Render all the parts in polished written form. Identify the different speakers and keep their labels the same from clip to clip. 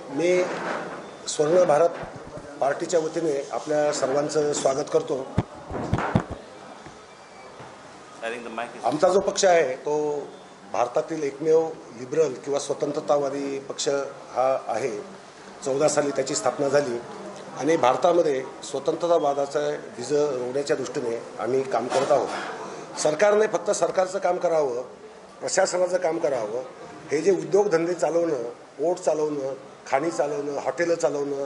Speaker 1: मी स्वर्ण भारत पार्टीच्या वतीने आपल्या सर्वांचं स्वागत करतो। आमचा जो पक्ष आहे तो भारतातील एकमेव लिबरल किंवा स्वतंत्रतावादी पक्ष हा आहे। 14 साली त्याची स्थापना झाली आणि भारतामध्ये स्वतंत्रतावादाचा बीज रोवण्याच्या दृष्टीने आम्ही काम करत आहोत। सरकारने फक्त सरकारचं काम करावं, प्रशासनाचं काम करावं। हे जे उद्योगधंदे चालवणं, पोर्ट चालवणं, खाणी चालवणं, हॉटेलं चालवणं,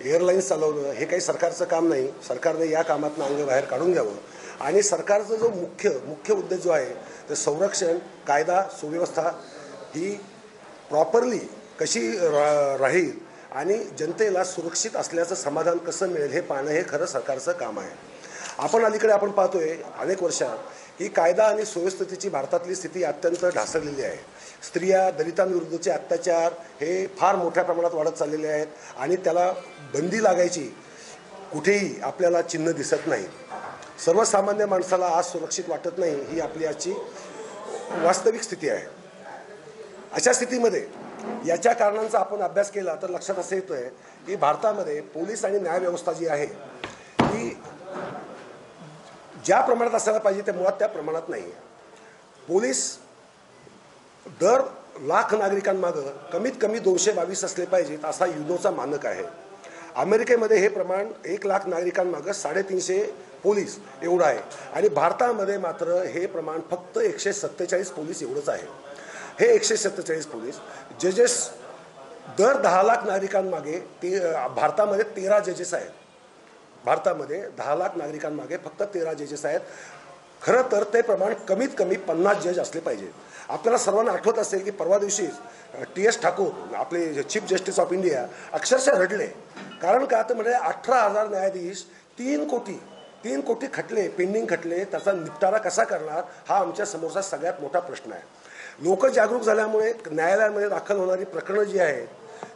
Speaker 1: एअरलाईन्स चालवणं हे काही सरकारचं काम नाही। सरकारने या कामातून अंग बाहेर काढून घ्यावं आणि सरकारचा जो मुख्य उद्देश जो आहे ते संरक्षण, कायदा सुव्यवस्था ही प्रॉपरली कशी राहील आणि जनतेला सुरक्षित असल्याचं समाधान कसं मिळेल हे पाहणं हे खरं सरकारचं काम आहे। आपण अलीकडे आपण पाहतोय अनेक वर्षात ही कायदा आणि सुव्यवस्थेची भारतातली स्थिती अत्यंत ढासळलेली आहे। स्त्रिया, दलितांविरुद्धचे अत्याचार हे फार मोठ्या प्रमाणात वाढत चाललेले आहेत आणि त्याला बंदी लागायची कुठेही आपल्याला चिन्ह दिसत नाही। सर्वसामान्य माणसाला आज सुरक्षित वाटत नाही, ही आपली आजची वास्तविक स्थिती आहे। अशा स्थितीमध्ये याच्या कारणांचा आपण अभ्यास केला तर लक्षात असं येतोय की भारतामध्ये पोलीस आणि न्यायव्यवस्था जी आहे ती ज्या प्रमाणात असायला पाहिजे त्या मुळात त्या प्रमाणात नाही आहे। पोलीस दर लाख नागरिकांमागं कमीत कमी 222 असले पाहिजेत असा युनोचा मानक आहे। अमेरिकेमध्ये हे प्रमाण 1 लाख नागरिकांमागं 350 पोलीस एवढं आहे आणि भारतामध्ये मात्र हे प्रमाण फक्त 147 पोलीस एवढंच आहे। हे 147 पोलीस जजेस दर 10 लाख नागरिकांमागे भारतामध्ये 13 जजेस आहेत। भारतामध्ये 10 लाख नागरिकांमागे फक्त 13 जजेस आहेत। खरं तर ते प्रमाण कमीत कमी 50 जज असले पाहिजे। आपल्याला सर्वांना आठवत असेल की परवा दिवशीच TS ठाकूर आपले चीफ जस्टिस ऑफ इंडिया अक्षरशः रडले। कारण का तर म्हणजे 18,000 न्यायाधीश 3 कोटी खटले पेंडिंग खटले त्याचा निपटारा कसा करणार हा आमच्या समोरचा सगळ्यात मोठा प्रश्न आहे। लोक जागरूक झाल्यामुळे न्यायालयामध्ये दाखल होणारी प्रकरणं जी आहेत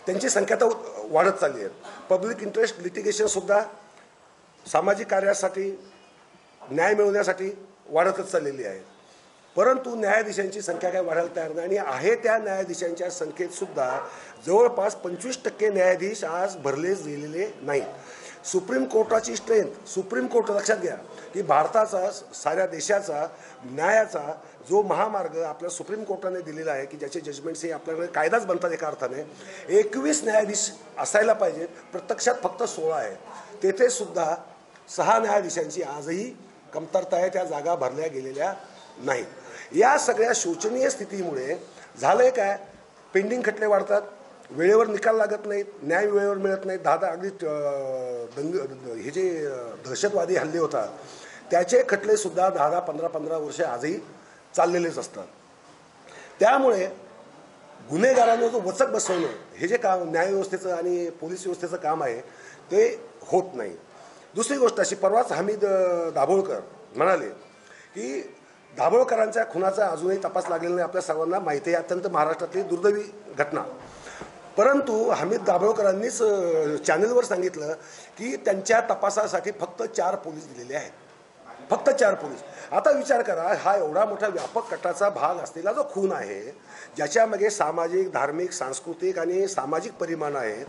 Speaker 1: त्यांची संख्या तर वाढत चालली आहे। पब्लिक इंटरेस्ट लिटिगेशन सुद्धा सामाजिक कार्यासाठी न्याय मिळवण्यासाठी वाढतच चाललेली आहे। परंतु न्यायाधीशांची संख्या काय वाढायला तयार नाही आणि आहे त्या न्यायाधीशांच्या संख्येत सुद्धा जवळपास 25% न्यायाधीश आज भरलेच गेलेले नाहीत। सुप्रीम कोर्टाची स्ट्रेंथ, सुप्रीम कोर्ट लक्षात घ्या की भारताचा साऱ्या देशाचा न्यायाचा जो महामार्ग आपल्या सुप्रीम कोर्टाने दिलेला आहे की ज्याचे जजमेंट्स हे आपल्याकडे कायदाच बनतात एका अर्थाने। 21 न्यायाधीश असायला पाहिजेत, प्रत्यक्षात फक्त 16 आहेत। तेथे सुद्धा 6 न्यायाधीशांची आजही कमतरता आहे, त्या जागा भरल्या गेलेल्या नाहीत। या सगळ्या शोचनीय स्थितीमुळे झालंय काय, पेंडिंग खटले वाढतात, वेळेवर निकाल लागत नाहीत, न्याय वेळेवर मिळत नाहीत। अगदी हे जे दहशतवादी हल्ले होतात त्याचे खटले सुद्धा 10, 15 वर्ष आजही चाललेलेच असतात। त्यामुळे गुन्हेगारांना जो वचक बसवणं हे जे काम न्यायव्यवस्थेचं आणि पोलीस व्यवस्थेचं काम आहे ते होत नाही। दुसरी गोष्ट अशी, परवाच हमीद दाभोळकर म्हणाले की दाभोळकरांच्या खुनाचा अजूनही तपास लागलेला नाही। आपल्या सर्वांना माहिती आहे, अत्यंत महाराष्ट्रातली दुर्दैवी घटना। परंतु हमीद दाभोळकरांनीच चॅनलवर सांगितलं की त्यांच्या तपासासाठी फक्त 4 पोलीस दिलेले आहेत, फक्त 4 पोलीस। आता विचार करा, हा एवढा मोठा व्यापक कटाचा भाग असलेला जो खून आहे ज्याच्यामध्ये सामाजिक, धार्मिक, सांस्कृतिक आणि सामाजिक परिमाण आहेत,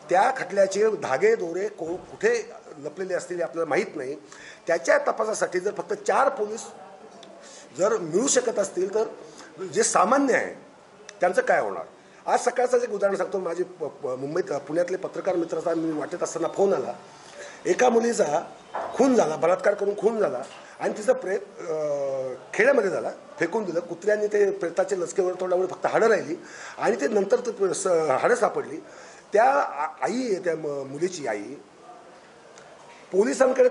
Speaker 1: त्या खटल्याचे धागे दोरे कुठे लपलेले असतील आपल्याला माहीत नाही। त्याच्या तपासासाठी जर फक्त 4 पोलीस जर मिळू शकत असतील तर जे सामान्य आहे त्यांचं काय होणार। आज सकाळचं एक उदाहरण सांगतो। माझे मुंबईत पुण्यातले पत्रकार मित्राचा मी वाटेत असताना फोन आला। एका मुलीचा खून झाला, बलात्कार करून खून झाला आणि तिचं प्रेत खेड्यामध्ये झाला, फेकून दिलं। कुत्र्यांनी ते प्रेताचे लचकेवर तोडल्यामुळे फक्त हाडं राहिली आणि ते नंतर हाडं सापडली। त्या आई, त्या मुलीची आई पोलिसांकडे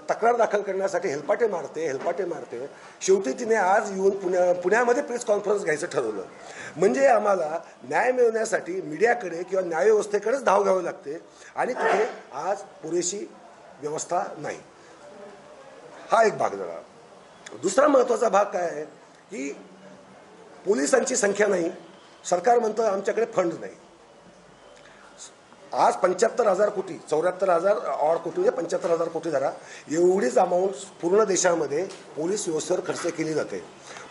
Speaker 1: तक्रार दाखल करण्यासाठी हेलपाटे मारते। शेवटी तिने आज येऊन पुण्यामध्ये प्रेस कॉन्फरन्स घ्यायचं ठरवलं। म्हणजे आम्हाला न्याय मिळवण्यासाठी मीडियाकडे किंवा न्यायव्यवस्थेकडेच धाव घ्यावी लागते आणि तिथे आज पुरेशी व्यवस्था नाही। हा एक भाग झाला। दुसरा महत्त्वाचा भाग काय आहे की पोलिसांची संख्या नाही, सरकार म्हणतं आमच्याकडे फंड नाही। आज 75,000 कोटी, 74,000 और कोटी, 75,000 कोटी धरा, एवढीच अमाऊंट पूर्ण देशामध्ये पोलीस व्यवस्थेवर खर्च केली जाते।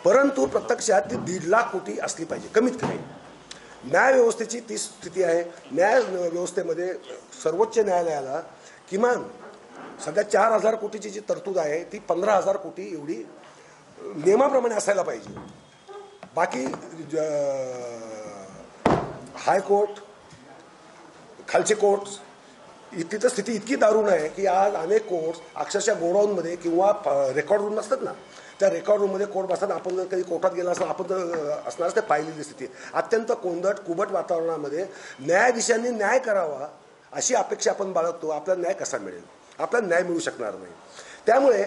Speaker 1: परंतु प्रत्यक्षात ती 1.5 लाख कोटी असली पाहिजे कमीत कमी। न्यायव्यवस्थेची ती स्थिती आहे. न्यायव्यवस्थेमध्ये सर्वोच्च न्यायालयाला किमान सध्या 4,000 कोटीची जी तरतूद आहे ती 15,000 कोटी एवढी नियमाप्रमाणे असायला पाहिजे. बाकी हायकोर्ट, खालचे कोर्ट्स इथली तर स्थिती इतकी दारुण आहे की आज अनेक कोर्ट्स अक्षरशः गोडाऊनमध्ये किंवा रेकॉर्ड रूम असतात ना, त्या रेकॉर्ड रूममध्ये कोर्ट बसतात. आपण जर कधी कोर्टात गेला असं आपण असणारच ते पाहिलेली स्थिती. अत्यंत कोंदट कुबट वातावरणामध्ये न्यायाधीशांनी न्याय करावा अशी अपेक्षा आपण बाळगतो. आपल्याला न्याय कसा मिळेल? आपल्याला न्याय मिळू शकणार नाही. त्यामुळे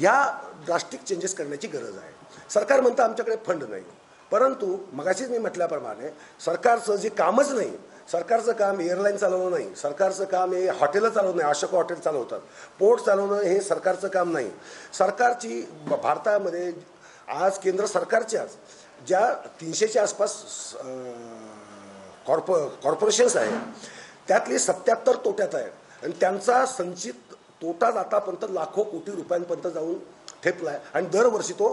Speaker 1: या ड्रास्टिक चेंजेस करण्याची गरज आहे. सरकार म्हणतं आमच्याकडे फंड नाही, परंतु मगाशीच मी म्हटल्याप्रमाणे सरकारचं जे कामच नाही, सरकारचं काम एअरलाईन चालवणं नाही, सरकारचं काम हे हॉटेलं चालवणं नाही, अशोक हॉटेल चालवतात, पोर्ट चालवणं हे सरकारचं काम नाही. सरकारची भारतामध्ये आज केंद्र सरकारच्याच ज्या 300च्या आसपास कॉर्पोरेशन्स आहेत त्यातली 77 तोट्यात आहेत आणि त्यांचा संचित तोटा आतापर्यंत लाखो कोटी रुपयांपर्यंत जाऊन ठेपला आहे आणि दरवर्षी तो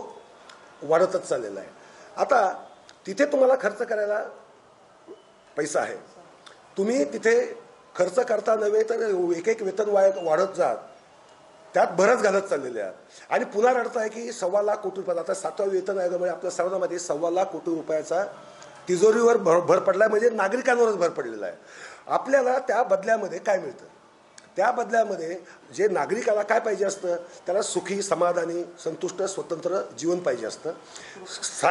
Speaker 1: वाढतच चाललेला आहे. आता तिथे तुम्हाला खर्च करायला पैसा आहे, तुम्ही तिथे खर्च करता नव्हे तर एक एक वेतन वाढत जात, त्यात भरच घालत चाललेले आहेत आणि पुन्हा रडताय की 1.25 लाख कोटी रुपये. आता 7व्या वेतन आयोगामुळे आपल्या सर्वांमध्ये 1.25 लाख कोटी रुपयाचा तिजोरीवर भर पडला, म्हणजे नागरिकांवरच भर पडलेला आहे. आपल्याला त्या बदल्यामध्ये काय मिळतं? त्या बदल्यामध्ये जे नागरिकाला काय पाहिजे असतं, त्याला सुखी, समाधानी, संतुष्ट, स्वतंत्र जीवन पाहिजे असतं.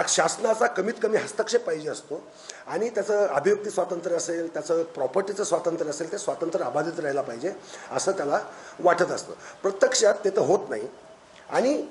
Speaker 1: शासनाचा कमीत कमी हस्तक्षेप पाहिजे असतो आणि त्याचं अभिव्यक्ती स्वातंत्र्य असेल, त्याचं प्रॉपर्टीचं स्वातंत्र्य असेल, ते स्वातंत्र्य अबाधित राहायला पाहिजे असं त्याला वाटत असतं. प्रत्यक्षात ते तर होत नाही. आणि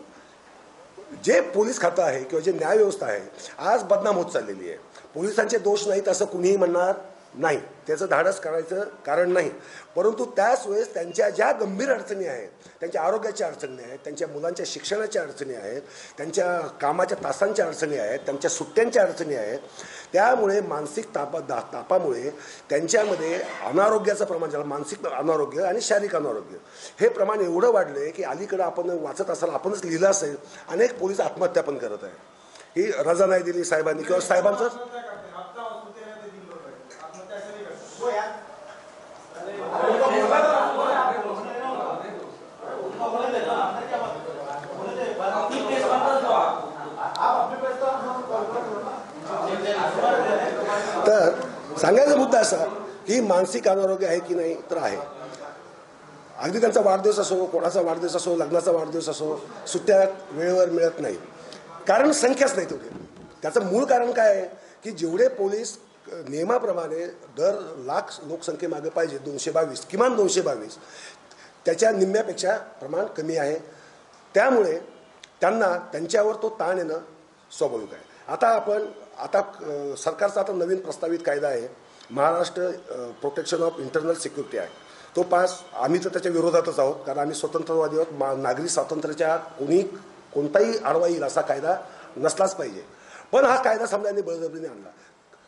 Speaker 1: जे पोलीस खातं आहे किंवा जे न्यायव्यवस्था आहे आज बदनाम होत चाललेली आहे. पोलिसांचे दोष नाहीत असं कुणीही म्हणणार नाही, त्याचं धाडस करायचं कारण नाही. परंतु त्याच वेळेस त्यांच्या ज्या गंभीर अडचणी आहेत, त्यांच्या आरोग्याच्या अडचणी आहेत, त्यांच्या मुलांच्या शिक्षणाच्या अडचणी आहेत, त्यांच्या कामाच्या तासांच्या अडचणी आहेत, त्यांच्या सुट्ट्यांच्या अडचणी आहेत, त्यामुळे मानसिक तापामुळे त्यांच्यामध्ये अनारोग्याचं प्रमाण, ज्याला मानसिक अनारोग्य आणि शारीरिक अनारोग्य हे प्रमाण एवढं वाढलं आहे की अलीकडं आपण वाचत असाल, आपणच लिहिलं असेल, अनेक पोलीस आत्महत्या पण करत आहे. ही रजा नाही दिली साहेबांनी किंवा साहेबांचं तर सांगायचा मुद्दा असा की मानसिक अनारोग्य आहे की नाही, तर आहे. अगदी त्यांचा वाढदिवस असो, कोणाचा वाढदिवस असो, लग्नाचा वाढदिवस असो, सुट्ट्या वेळेवर मिळत नाही, कारण संख्याच नाही तेवढी. त्याचं मूळ कारण काय आहे की जेवढे पोलीस नियमाप्रमाणे दर लाख लोकसंख्येमागे पाहिजे 222, किमान 222, त्याच्या निम्म्यापेक्षा प्रमाण कमी आहे. त्यामुळे त्यांच्यावर तो ताण येणं स्वाभाविक आहे. आता सरकारचा आता नवीन प्रस्तावित कायदा आहे, Maharashtra protection of internal security act. तो पास, आम्ही तर त्याच्या विरोधातच आहोत, कारण आम्ही स्वतंत्रवादी आहोत. नागरी स्वातंत्र्याच्या कोणताही आडवा येईल असा कायदा नसलाच पाहिजे. पण हा कायदा समजाने बळजबरीने आणला.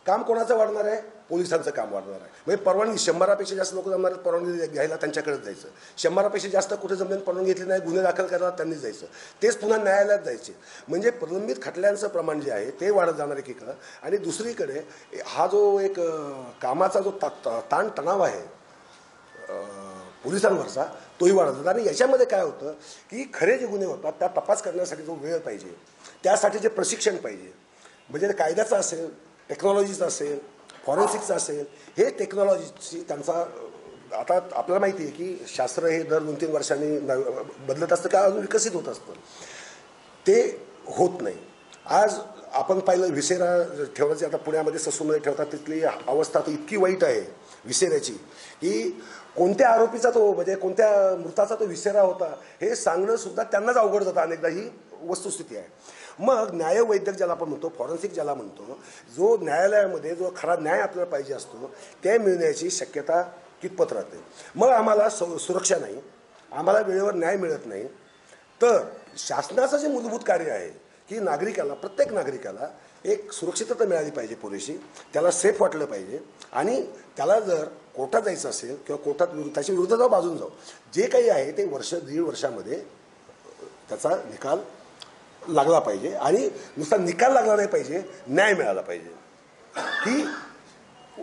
Speaker 1: काम कोणाचं वाढणार आहे? पोलिसांचं काम वाढणार आहे. म्हणजे परवानगी 100पेक्षा जास्त लोक जमणार आहेत, परवानगी घ्यायला त्यांच्याकडेच जायचं. 100पेक्षा जास्त कुठे जमले परवानगी घेतली नाही, गुन्हे दाखल करणार त्यांनीच जायचं, तेच पुन्हा न्यायालयात जायचे. म्हणजे प्रलंबित खटल्यांचं प्रमाण जे आहे ते वाढत जाणार एकीकडं. आणि दुसरीकडे हा जो एक कामाचा जो ताणतणाव आहे पोलिसांवरचा, तोही वाढत जातो. आणि याच्यामध्ये काय होतं की खरे जे गुन्हे होतात त्या तपास करण्यासाठी जो वेळ पाहिजे, त्यासाठी जे प्रशिक्षण पाहिजे, म्हणजे कायद्याचं असेल, टेक्नॉलॉजीचं असेल, फॉरेन्सिकचं असेल, हे टेक्नॉलॉजीची त्यांचा आता आपल्याला माहिती आहे की शास्त्र हे दर 2-3 वर्षांनी बदलत असतं, का अजून विकसित होत असतं, ते होत नाही. आज आपण पाहिलं विसेरा ठेवण्याचे, आता पुण्यामध्ये ससूमध्ये ठेवतात, तिथली अवस्था तर इतकी वाईट आहे विसेऱ्याची की कोणत्या आरोपीचा तो, म्हणजे कोणत्या मृताचा तो विसेरा होता हे सांगणं सुद्धा त्यांनाच अवघड जातं. अनेकदा ही वस्तुस्थिती आहे. मग न्यायवैद्यक ज्याला आपण म्हणतो, फॉरेन्सिक ज्याला म्हणतो, जो न्यायालयामध्ये जो खरा न्याय आपल्याला पाहिजे असतो ते मिळण्याची शक्यता कितपत राहते. मग आम्हाला सुरक्षा नाही, आम्हाला वेळेवर न्याय मिळत नाही, तर शासनाचं जे मूलभूत कार्य आहे की नागरिकाला, प्रत्येक नागरिकाला एक सुरक्षितता मिळाली पाहिजे पुरेशी, त्याला सेफ वाटलं पाहिजे. आणि त्याला जर कोर्टात जायचं असेल किंवा कोर्टात त्याच्या विरुद्ध जाऊ, बाजून जाऊ, जे काही आहे ते वर्ष 1.5 वर्षामध्ये त्याचा निकाल लागला पाहिजे. आणि नुसता निकाल लागला नाही पाहिजे, न्याय मिळाला पाहिजे. ही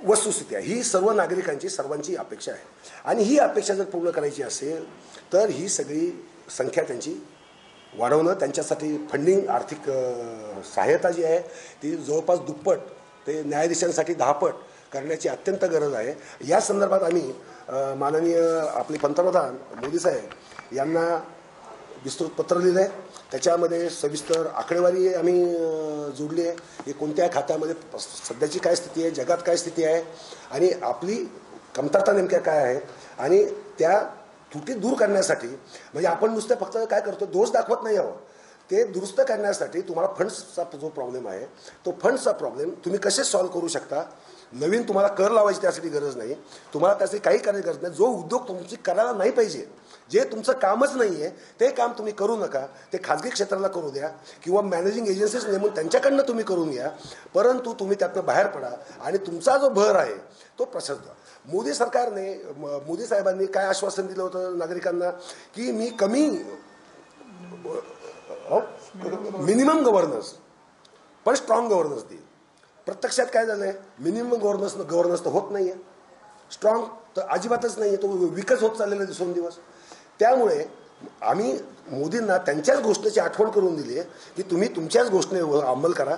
Speaker 1: वस्तुस्थिती आहे, ही सर्व नागरिकांची सर्वांची अपेक्षा आहे. आणि ही अपेक्षा जर पूर्ण करायची असेल तर ही सगळी संख्या त्यांची वाढवणं, त्यांच्यासाठी फंडिंग आर्थिक सहाय्यता जी आहे ती जवळपास दुप्पट ते न्यायाधीशांसाठी 10 पट करण्याची अत्यंत गरज आहे. या संदर्भात आम्ही माननीय आपले पंतप्रधान मोदी साहेब यांना विस्तृत पत्र लिहिलं आहे. त्याच्यामध्ये सविस्तर आकडेवारी आम्ही जोडली आहे की कोणत्या खात्यामध्ये सध्याची काय स्थिती आहे, जगात काय स्थिती आहे आणि आपली कमतरता नेमक्या काय आहेत आणि त्या त्रुटी दूर करण्यासाठी, म्हणजे आपण नुसतं फक्त काय करतो दोष दाखवत नाही आहोत, ते दुरुस्त करण्यासाठी तुम्हाला फंड्सचा जो प्रॉब्लेम आहे तो फंड्सचा प्रॉब्लेम तुम्ही कसे सॉल्व्ह करू शकता. नवीन तुम्हाला कर लावायची त्यासाठी गरज नाही, तुम्हाला त्यासाठी काही करायची गरज नाही. जो उद्योग तुमची करायला नाही पाहिजे, जे तुमचं कामच नाही आहे ते काम तुम्ही करू नका, ते खाजगी क्षेत्राला करू द्या किंवा मॅनेजिंग एजन्सीज नेमून त्यांच्याकडनं तुम्ही करून घ्या, परंतु तुम्ही त्यातनं बाहेर पडा आणि तुमचा जो भर आहे तो प्रशस्त. मोदी सरकारने मोदी साहेबांनी काय आश्वासन दिलं होतं नागरिकांना की मी कमी मिनिमम गव्हर्नन्स पण स्ट्रॉंग गव्हर्नन्स देईल. प्रत्यक्षात काय झालंय, मिनिमम गव्हर्नन्स तर होत नाहीये, स्ट्रॉंग तर अजिबातच नाहीये, तो विकच होत चाललेला दिवसेंदिवस. त्यामुळे आम्ही मोदींना त्यांच्याच घोषणेची आठवण करून दिली आहे की तुम्ही तुमच्याच घोषणेवर अंमल करा.